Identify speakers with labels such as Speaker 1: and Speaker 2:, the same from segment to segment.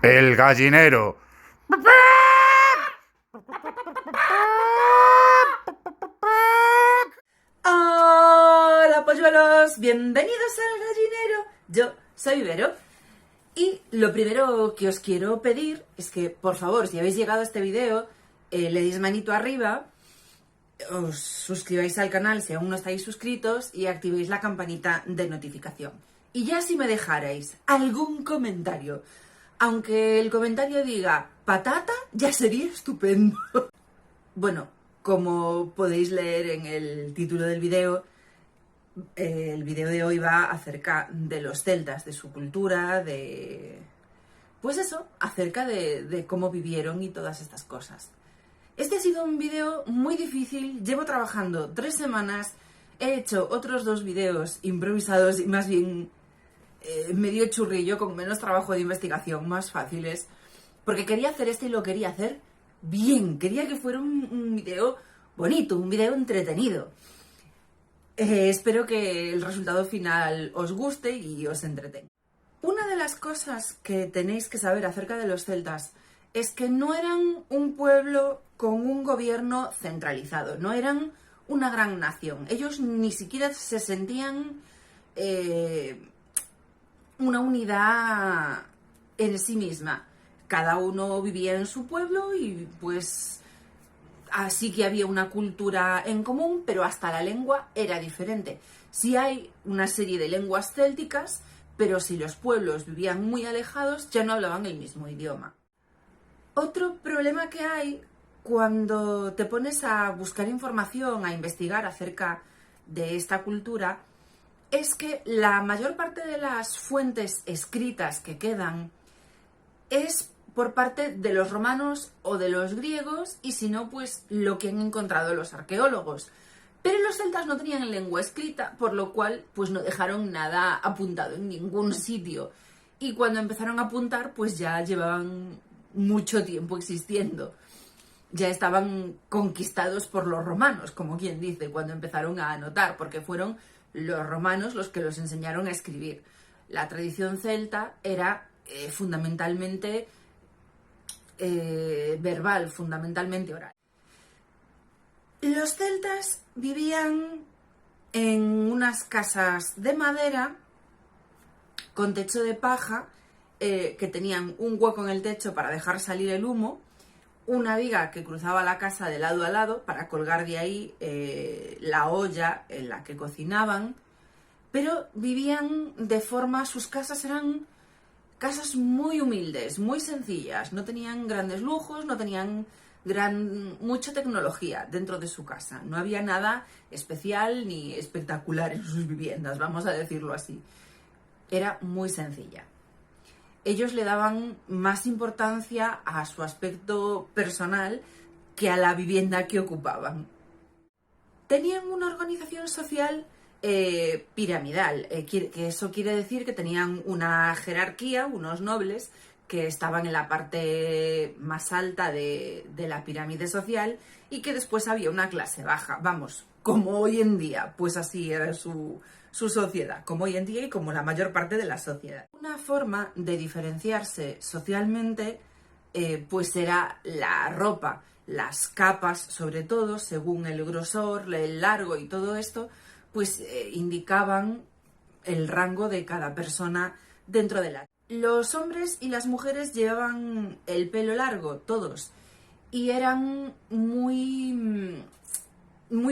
Speaker 1: El gallinero.
Speaker 2: Hola polluelos, bienvenidos al gallinero. Yo soy Vero y lo primero que os quiero pedir es que, por favor, si habéis llegado a este vídeo, le deis manito arriba, os suscribáis al canal si aún no estáis suscritos y activéis la campanita de notificación. Y ya si me dejarais algún comentario, aunque el comentario diga patata, ya sería estupendo. Bueno, como podéis leer en el título del vídeo, el vídeo de hoy va acerca de los celtas, de su cultura, pues eso, acerca de cómo vivieron y todas estas cosas. Este ha sido un vídeo muy difícil, llevo trabajando 3 semanas, he hecho otros 2 vídeos improvisados y más bien medio churrillo, con menos trabajo de investigación, más fáciles, porque quería hacer este y lo quería hacer bien, quería que fuera un vídeo bonito, un vídeo entretenido. Espero que el resultado final os guste y os entretenga. Una de las cosas que tenéis que saber acerca de los celtas es que no eran un pueblo con un gobierno centralizado, no eran una gran nación. Ellos ni siquiera se sentían una unidad en sí misma. Cada uno vivía en su pueblo y pues así que había una cultura en común, pero hasta la lengua era diferente. Sí hay una serie de lenguas célticas, pero si los pueblos vivían muy alejados, ya no hablaban el mismo idioma. Otro problema que hay cuando te pones a buscar información, a investigar acerca de esta cultura, es que la mayor parte de las fuentes escritas que quedan es por parte de los romanos o de los griegos, y si no, pues lo que han encontrado los arqueólogos. Pero los celtas no tenían lengua escrita, por lo cual pues no dejaron nada apuntado en ningún sitio. Y cuando empezaron a apuntar, pues ya llevaban mucho tiempo existiendo. Ya estaban conquistados por los romanos, como quien dice, cuando empezaron a anotar, porque fueron los romanos los que los enseñaron a escribir. La tradición celta era fundamentalmente verbal, fundamentalmente oral. Los celtas vivían en unas casas de madera con techo de paja, que tenían un hueco en el techo para dejar salir el humo, una viga que cruzaba la casa de lado a lado para colgar de ahí la olla en la que cocinaban, pero vivían de forma, sus casas eran casas muy humildes, muy sencillas, no tenían grandes lujos, no tenían mucha tecnología dentro de su casa, no había nada especial ni espectacular en sus viviendas, vamos a decirlo así. Era muy sencilla. Ellos le daban más importancia a su aspecto personal que a la vivienda que ocupaban. Tenían una organización social piramidal, que eso quiere decir que tenían una jerarquía, unos nobles que estaban en la parte más alta de la pirámide social, y que después había una clase baja, vamos, como hoy en día, pues así era su sociedad, como hoy en día y como la mayor parte de la sociedad. Una forma de diferenciarse socialmente pues era la ropa, las capas sobre todo, según el grosor, el largo y todo esto, pues indicaban el rango de cada persona dentro de la... Los hombres y las mujeres llevaban el pelo largo, todos, y eran muy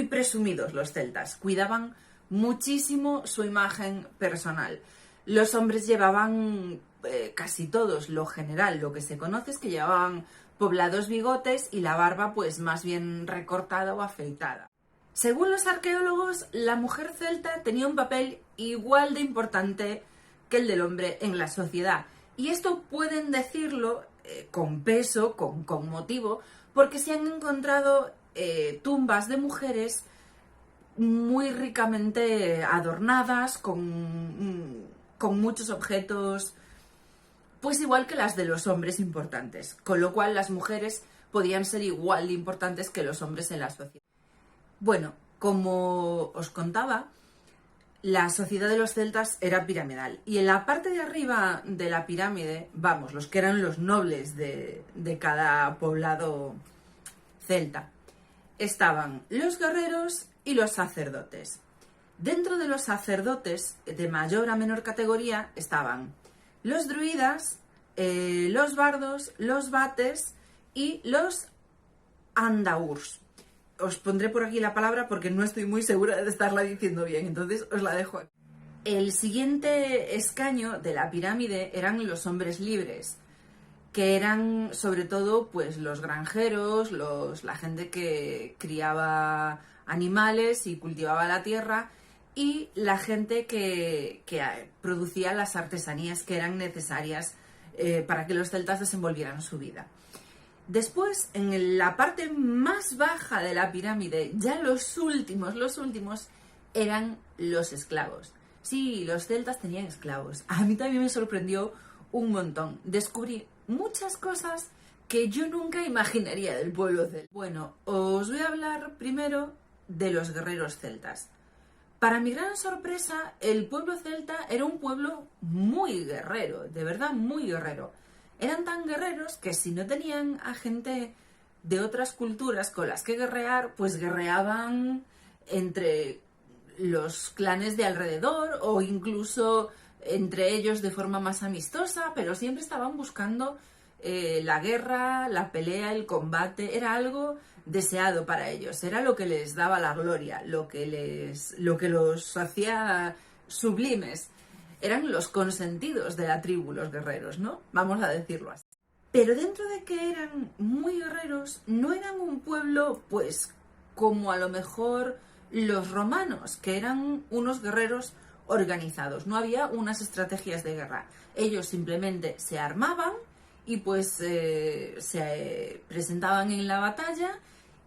Speaker 2: presumidos los celtas, cuidaban muchísimo su imagen personal. Los hombres llevaban casi todos, lo general, lo que se conoce es que llevaban poblados bigotes y la barba pues más bien recortada o afeitada. Según los arqueólogos, la mujer celta tenía un papel igual de importante que el del hombre en la sociedad. Y esto pueden decirlo con peso, con motivo, porque se han encontrado tumbas de mujeres muy ricamente adornadas, con muchos objetos, pues igual que las de los hombres importantes, con lo cual las mujeres podían ser igual de importantes que los hombres en la sociedad. Bueno, como os contaba, La sociedad de los celtas era piramidal y en la parte de arriba de la pirámide, vamos, los que eran los nobles de cada poblado celta, estaban los guerreros y los sacerdotes. Dentro de los sacerdotes, de mayor a menor categoría, estaban los druidas, los bardos, los vates y los andaurs. Os pondré por aquí la palabra porque no estoy muy segura de estarla diciendo bien, entonces os la dejo aquí. El siguiente escaño de la pirámide eran los hombres libres, que eran sobre todo pues los granjeros, la gente que criaba animales y cultivaba la tierra, y la gente que producía las artesanías que eran necesarias para que los celtas desenvolvieran su vida. Después, en la parte más baja de la pirámide, ya los últimos, eran los esclavos. Sí, los celtas tenían esclavos. A mí también me sorprendió un montón. Descubrí muchas cosas que yo nunca imaginaría del pueblo celta. Bueno, os voy a hablar primero de los guerreros celtas. Para mi gran sorpresa, el pueblo celta era un pueblo muy guerrero, de verdad muy guerrero. Eran tan guerreros que si no tenían a gente de otras culturas con las que guerrear, pues guerreaban entre los clanes de alrededor o incluso entre ellos de forma más amistosa, pero siempre estaban buscando la guerra, la pelea, el combate. Era algo deseado para ellos, era lo que les daba la gloria, lo que los hacía sublimes. Eran los consentidos de la tribu, los guerreros, ¿no? Vamos a decirlo así. Pero dentro de que eran muy guerreros, no eran un pueblo, pues, como a lo mejor los romanos, que eran unos guerreros organizados. No había unas estrategias de guerra. Ellos simplemente se armaban y pues se presentaban en la batalla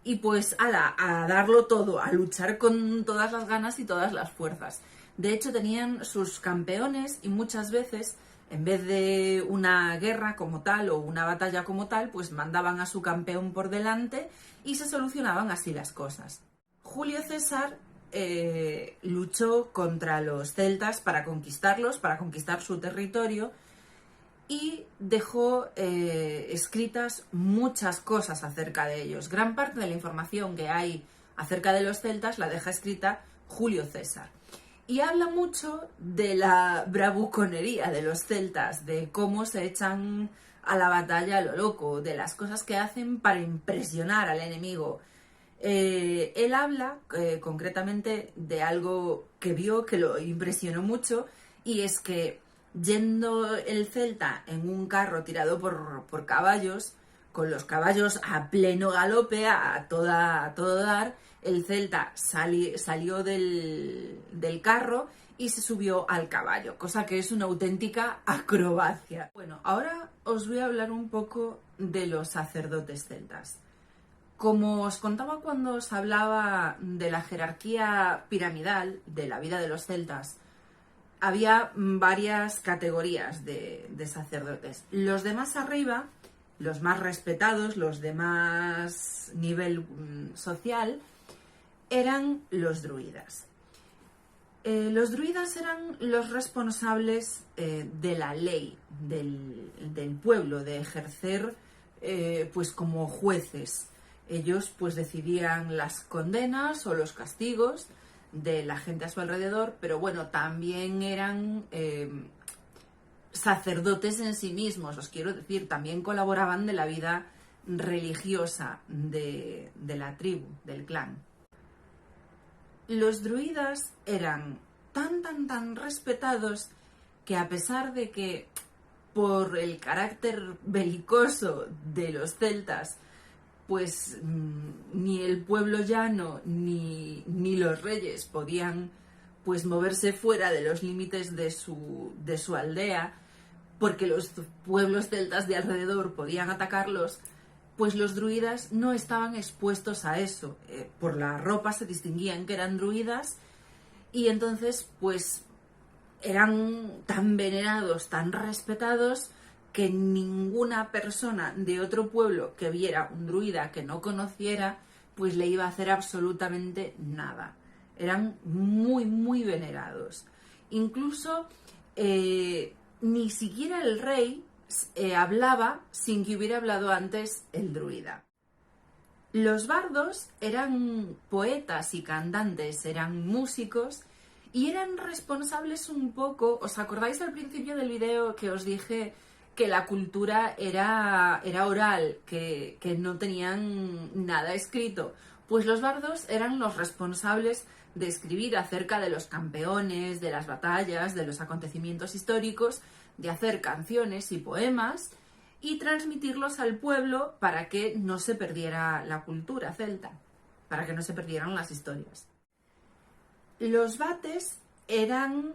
Speaker 2: y pues a darlo todo, a luchar con todas las ganas y todas las fuerzas. De hecho, tenían sus campeones y muchas veces, en vez de una guerra como tal o una batalla como tal, pues mandaban a su campeón por delante y se solucionaban así las cosas. Julio César luchó contra los celtas para conquistarlos, para conquistar su territorio, y dejó escritas muchas cosas acerca de ellos. Gran parte de la información que hay acerca de los celtas la deja escrita Julio César. Y habla mucho de la bravuconería de los celtas, de cómo se echan a la batalla a lo loco, de las cosas que hacen para impresionar al enemigo. Él habla concretamente de algo que vio que lo impresionó mucho, y es que yendo el celta en un carro tirado por caballos, con los caballos a pleno galope, a todo dar, el celta salió del carro y se subió al caballo, cosa que es una auténtica acrobacia. Bueno, ahora os voy a hablar un poco de los sacerdotes celtas. Como os contaba cuando os hablaba de la jerarquía piramidal de la vida de los celtas, había varias categorías de sacerdotes. Los de más arriba, los más respetados, los de más nivel social, eran los druidas. Los druidas eran los responsables de la ley del pueblo, de ejercer pues como jueces. Ellos pues decidían las condenas o los castigos de la gente a su alrededor, pero bueno, también eran sacerdotes en sí mismos, os quiero decir, también colaboraban de la vida religiosa de la tribu, del clan. Los druidas eran tan respetados que, a pesar de que por el carácter belicoso de los celtas, pues ni el pueblo llano ni los reyes podían pues moverse fuera de los límites de su aldea, porque los pueblos celtas de alrededor podían atacarlos, pues los druidas no estaban expuestos a eso. Por la ropa se distinguían que eran druidas, y entonces pues eran tan venerados, tan respetados, que ninguna persona de otro pueblo que viera un druida que no conociera, pues le iba a hacer absolutamente nada. eran muy, muy venerados. Incluso ni siquiera el rey hablaba sin que hubiera hablado antes el druida. Los bardos eran poetas y cantantes, eran músicos y eran responsables un poco. ¿Os acordáis al principio del video que os dije que la cultura era oral, que no tenían nada escrito? Pues los bardos eran los responsables de escribir acerca de los campeones, de las batallas, de los acontecimientos históricos, de hacer canciones y poemas y transmitirlos al pueblo para que no se perdiera la cultura celta, para que no se perdieran las historias. Los vates eran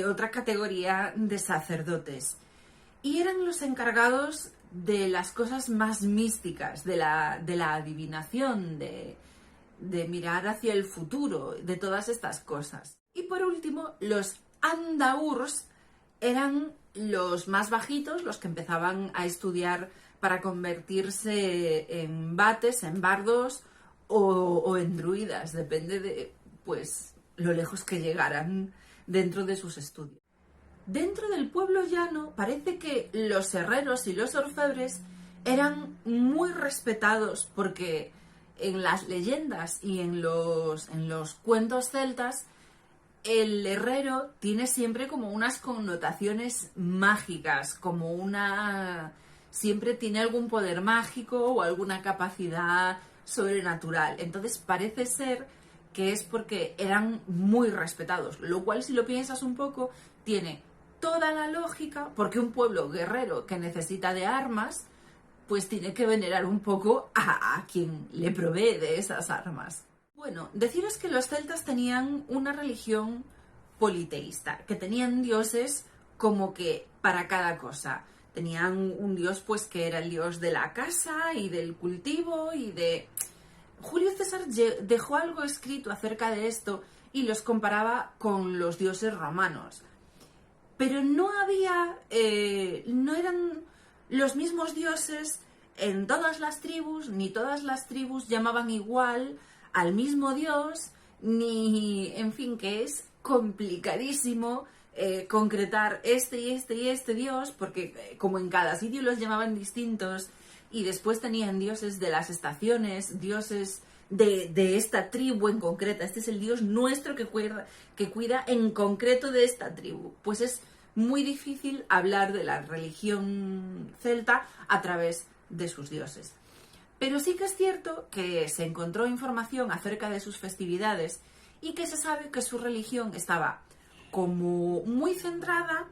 Speaker 2: otra categoría de sacerdotes y eran los encargados de las cosas más místicas, de la adivinación, de mirar hacia el futuro, de todas estas cosas. Y por último, los andaurs eran los más bajitos, los que empezaban a estudiar para convertirse en vates, en bardos o en druidas, depende de pues lo lejos que llegaran dentro de sus estudios. Dentro del pueblo llano parece que los herreros y los orfebres eran muy respetados porque en las leyendas y en los cuentos celtas el herrero tiene siempre como unas connotaciones mágicas, siempre tiene algún poder mágico o alguna capacidad sobrenatural. Entonces parece ser que es porque eran muy respetados, lo cual, si lo piensas un poco, tiene toda la lógica, porque un pueblo guerrero que necesita de armas, pues tiene que venerar un poco a quien le provee de esas armas. Bueno, deciros que los celtas tenían una religión politeísta, que tenían dioses como que para cada cosa. Tenían un dios pues que era el dios de la casa y del cultivo y de... Julio César dejó algo escrito acerca de esto y los comparaba con los dioses romanos. Pero no eran los mismos dioses en todas las tribus, ni todas las tribus llamaban igual al mismo dios, ni, en fin, que es complicadísimo concretar este y este y este dios, porque como en cada sitio los llamaban distintos y después tenían dioses de las estaciones, dioses de esta tribu en concreta. Este es el dios nuestro que cuida en concreto de esta tribu. Pues es muy difícil hablar de la religión celta a través de sus dioses. Pero sí que es cierto que se encontró información acerca de sus festividades y que se sabe que su religión estaba como muy centrada,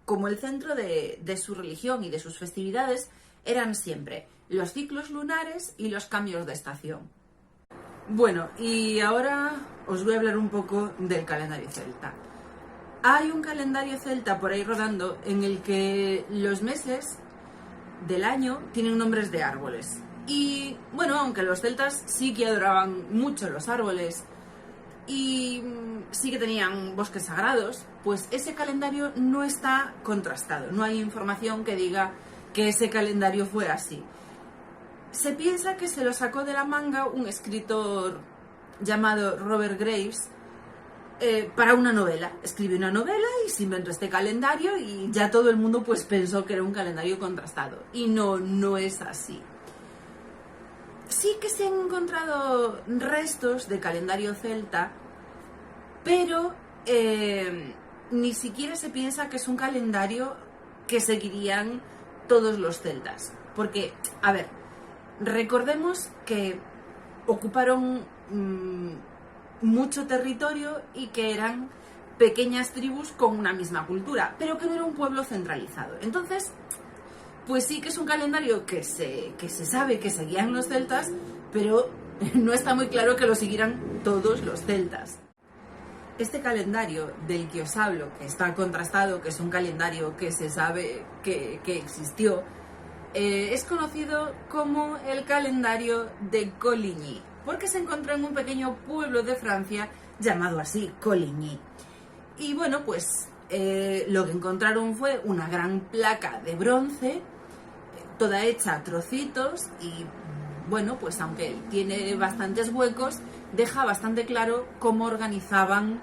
Speaker 2: como el centro de su religión y de sus festividades eran siempre los ciclos lunares y los cambios de estación. Bueno, y ahora os voy a hablar un poco del calendario celta. Hay un calendario celta por ahí rodando en el que los meses del año tienen nombres de árboles. Y bueno, aunque los celtas sí que adoraban mucho los árboles y sí que tenían bosques sagrados, pues ese calendario no está contrastado. No hay información que diga que ese calendario fue así. Se piensa que se lo sacó de la manga un escritor llamado Robert Graves para una novela. Escribió una novela y se inventó este calendario y ya todo el mundo pues pensó que era un calendario contrastado. Y no es así. Sí que se han encontrado restos de calendario celta, pero ni siquiera se piensa que es un calendario que seguirían todos los celtas. Porque, a ver, recordemos que ocuparon mucho territorio y que eran pequeñas tribus con una misma cultura, pero que no era un pueblo centralizado. Entonces, pues sí que es un calendario que se sabe que seguían los celtas, pero no está muy claro que lo siguieran todos los celtas. Este calendario del que os hablo, que está contrastado, que es un calendario que se sabe que existió, es conocido como el calendario de Coligny, porque se encontró en un pequeño pueblo de Francia llamado así, Coligny. Y bueno, pues lo que encontraron fue una gran placa de bronce, toda hecha a trocitos y bueno, pues aunque tiene bastantes huecos, deja bastante claro cómo organizaban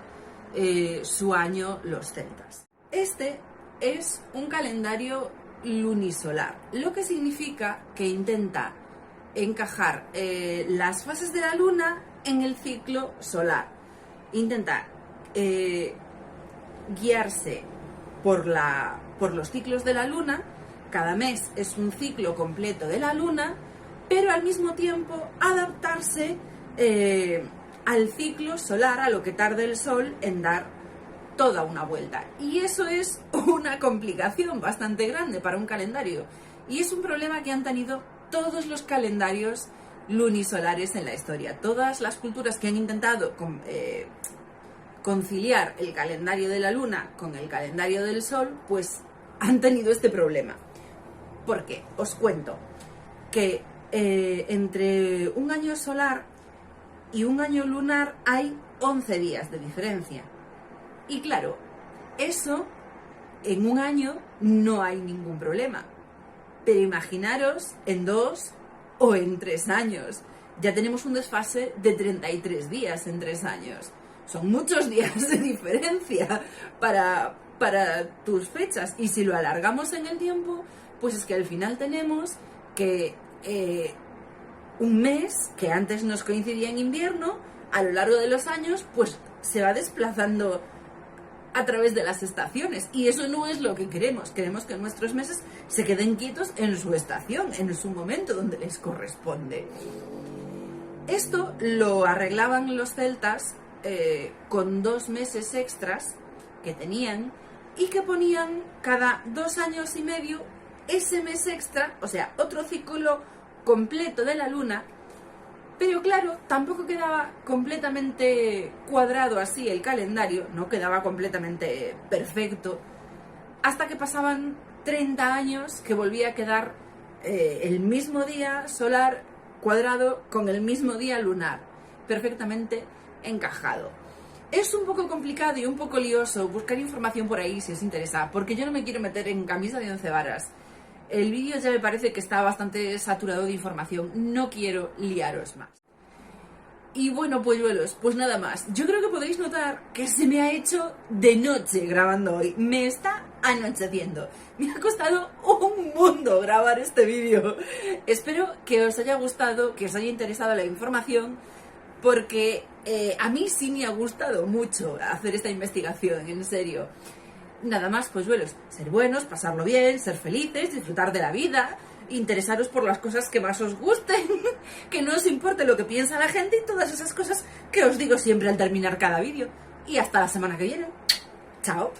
Speaker 2: su año los celtas. Este es un calendario lunisolar, lo que significa que intenta encajar las fases de la luna en el ciclo solar. Intenta guiarse por los ciclos de la luna. Cada mes es un ciclo completo de la luna, pero al mismo tiempo adaptarse al ciclo solar, a lo que tarda el sol en dar toda una vuelta. Y eso es una complicación bastante grande para un calendario. Y es un problema que han tenido todos los calendarios lunisolares en la historia. Todas las culturas que han intentado conciliar el calendario de la luna con el calendario del sol, pues han tenido este problema. ¿Por qué? Os cuento que entre un año solar y un año lunar hay 11 días de diferencia. Y claro, eso en un año no hay ningún problema. Pero imaginaros en 2 o en 3 años. Ya tenemos un desfase de 33 días en 3 años. Son muchos días de diferencia para tus fechas. Y si lo alargamos en el tiempo, pues es que al final tenemos que un mes que antes nos coincidía en invierno, a lo largo de los años, pues se va desplazando a través de las estaciones, y eso no es lo que queremos. Queremos que nuestros meses se queden quietos en su estación, en su momento donde les corresponde. Esto lo arreglaban los celtas con 2 meses extras que tenían y que ponían cada 2 años y medio ese mes extra, o sea, otro ciclo completo de la luna. Pero claro, tampoco quedaba completamente cuadrado así el calendario, no quedaba completamente perfecto, hasta que pasaban 30 años que volvía a quedar el mismo día solar cuadrado con el mismo día lunar, perfectamente encajado. Es un poco complicado y un poco lioso buscar información por ahí si os interesa, porque yo no me quiero meter en camisa de 11 varas. El vídeo ya me parece que está bastante saturado de información, no quiero liaros más. Y bueno, polluelos, pues nada más. Yo creo que podréis notar que se me ha hecho de noche grabando hoy. Me está anocheciendo. Me ha costado un mundo grabar este vídeo. Espero que os haya gustado, que os haya interesado la información, porque a mí sí me ha gustado mucho hacer esta investigación, en serio. Nada más, polluelos, ser buenos, pasarlo bien, ser felices, disfrutar de la vida, interesaros por las cosas que más os gusten, que no os importe lo que piensa la gente y todas esas cosas que os digo siempre al terminar cada vídeo. Y hasta la semana que viene. Chao.